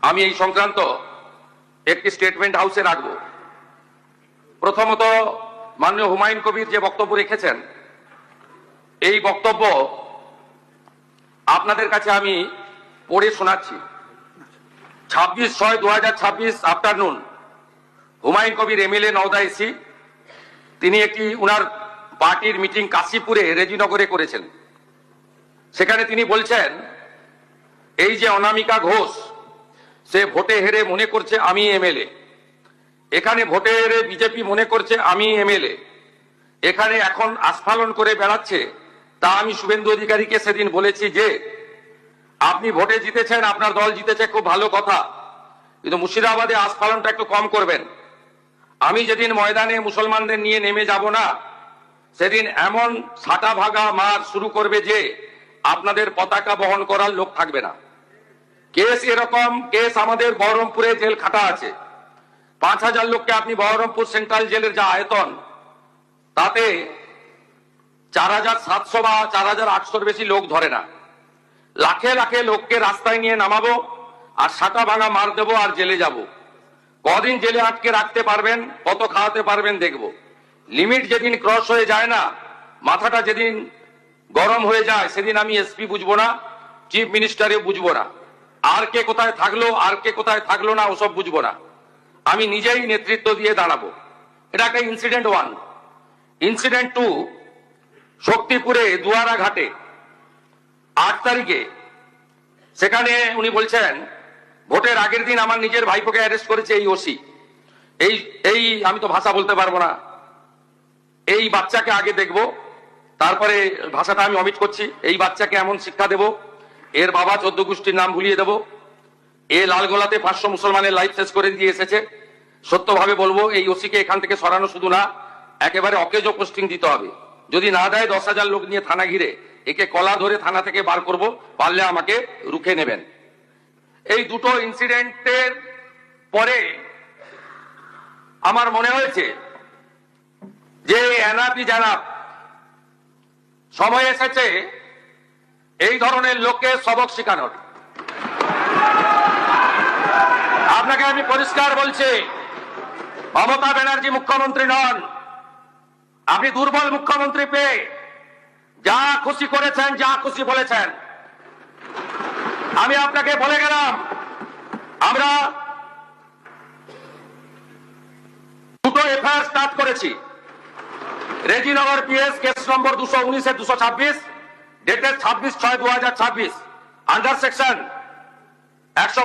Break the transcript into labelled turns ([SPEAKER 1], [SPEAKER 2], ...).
[SPEAKER 1] আমি এই সংক্রান্ত একটি স্টেটমেন্ট হাউসে রাখব। প্রথমত, মাননীয় হুমায়ুন কবির যে বক্তব্য রেখেছেন, এই বক্তব্য আপনাদের কাছে আমি পড়ে শোনাচ্ছি। 26/6/2026 afternoon Humayun Kabir MLA Nowda AC, তিনি একটি উনার পার্টির মিটিং কাশীপুরে রেজিনগরে করেছেন। সেখানে তিনি বলছেন, এই যে অনামিকা ঘোষ, সে ভোটে হেরে মনে করছে আমি এমএলএ, এখানে ভোটে হেরে বিজেপি মনে করছে আমি এমএলএ, এখানে এখন আস্ফালন করে বেড়াচ্ছে। তা আমি শুভেন্দু অধিকারীকে সেদিন বলেছি যে আপনি ভোটে জিতেছেন, আপনার দল জিতেছে, খুব ভালো কথা, কিন্তু মুর্শিদাবাদে আস্ফালনটা একটু কম করবেন। আমি যেদিন ময়দানে মুসলমানদের নিয়ে নেমে যাব না, সেদিন এমন ছাটা ভাগা মার শুরু করবে যে আপনাদের পতাকা বহন করার লোক থাকবে না। কেস এরকম, কেস আমাদের বহরমপুরে জেল খাটা আছে। 5,000 লোককে আপনি বহরমপুর সেন্ট্রাল জেলের যা আয়তন, তাতে 4,700 বা 4,800 বেশি লোক ধরে না। লাখে লাখে লোককে রাস্তায় নিয়ে নামাবো আর সাটা ভাঙা মার দেবো আর জেলে যাব। কদিন জেলে আটকে রাখতে পারবেন, কত খাওয়াতে পারবেন দেখব। লিমিট যেদিন ক্রস হয়ে যায় না, মাথাটা যেদিন গরম হয়ে যায়, সেদিন আমি এসপি বুঝবো না, চিফ মিনিস্টারে বুঝবো না, আর কে কোথায় থাকলো আর কে কোথায় থাকলো না ওসব বুঝবো না। আমি নিজেই নেতৃত্ব দিয়ে দাঁড়াবো। এটা একটা ইনসিডেন্ট 1। ইনসিডেন্ট 2, শক্তিপুরে দুয়ারা ঘাটে 8 তারিখে, সেখানে উনি বলছেন ভোটের আগের দিন আমার নিজের ভাইপোকে অ্যারেস্ট করেছে এই ওসি। এই আমি তো ভাষা বলতে পারবো না, এই বাচ্চাকে আগে দেখব, তারপরে ভাষাটা আমি অমিট করছি। এই বাচ্চাকে এমন শিক্ষা দেব, এর বাবা 14 গোষ্ঠীর নাম ভুলিয়ে দেব। এ লালগোলাতে 500 মুসলমানের লাইফ শেষ করে দিয়ে এসেছে। সত্যভাবে বলবো, এই ওসিকে এখান থেকে সরানো শুধু না, একেবারে অকেজো পোস্টিং দিতে হবে। যদি না দেয় 10,000 লোক নিয়ে থানা ঘিরে একে কলা ধরে থানা থেকে বার করব, পারলে আমাকে রুখে নেবেন। এই দুটো ইনসিডেন্টের পরে আমার মনে হয়েছে যে এনাফি জানাব, সময় এসেছে এই ধরনের লোককে সবক শেখানোর। আপনাকে আমি পরিষ্কার বলছি, মমতা ব্যানার্জি মুখ্যমন্ত্রী নন। আপনি দুর্বল মুখ্যমন্ত্রী পেয়ে যা খুশি করেছেন, যা খুশি বলেছেন। আমি আপনাকে বলে গেলাম, আমরা দুটো এফআইআর স্টার্ট করেছি। Rejinagar PS case number 219/226, dated 26/6/2026, under section 100